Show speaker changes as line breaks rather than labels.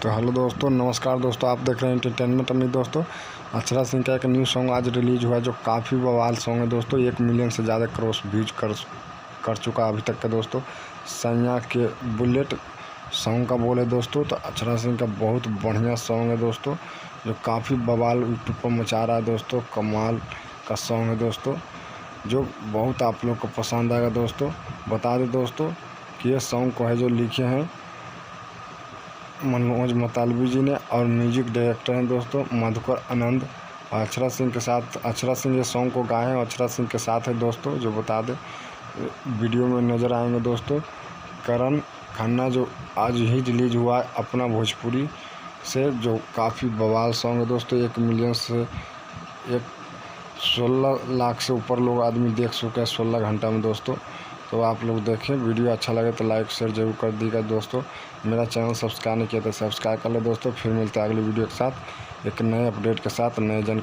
तो हेलो दोस्तों, नमस्कार दोस्तों। आप देख रहे हैं एंटरटेनमेंट अमित। दोस्तों, अक्षरा सिंह का एक न्यू सॉन्ग आज रिलीज हुआ है जो काफ़ी बवाल सॉन्ग है दोस्तों। 1 मिलियन से ज़्यादा क्रॉस व्यूज कर चुका अभी तक का दोस्तों। सैया के बुलेट सॉन्ग का बोले दोस्तों तो अक्षरा सिंह का बहुत बढ़िया सॉन्ग है दोस्तों, जो काफ़ी बवाल यूट्यूब पर मचा रहा है दोस्तों। कमाल का सॉन्ग है दोस्तों, जो बहुत आप लोग को पसंद आएगा दोस्तों। बता दें दोस्तों कि ये सॉन्ग को है जो लिखे हैं मनोज मतलबी जी ने, और म्यूजिक डायरेक्टर हैं दोस्तों मधुकर आनंद। अक्षरा सिंह के साथ अक्षरा सिंह ये सॉन्ग को गाए हैं, अक्षरा सिंह के साथ है दोस्तों। जो बता दें वीडियो में नज़र आएंगे दोस्तों करण खन्ना, जो आज ही रिलीज हुआ है अपना भोजपुरी से, जो काफ़ी बवाल सॉन्ग है दोस्तों। 1 मिलियन से 16 लाख से ऊपर लोग आदमी देख चुके हैं 16 घंटा में दोस्तों। तो आप लोग देखें, वीडियो अच्छा लगे तो लाइक शेयर जरूर कर दीजिएगा दोस्तों। मेरा चैनल सब्सक्राइब नहीं किया तो सब्सक्राइब कर ले दोस्तों। फिर मिलते हैं अगली वीडियो के साथ, एक नए अपडेट के साथ, नए जानकारी।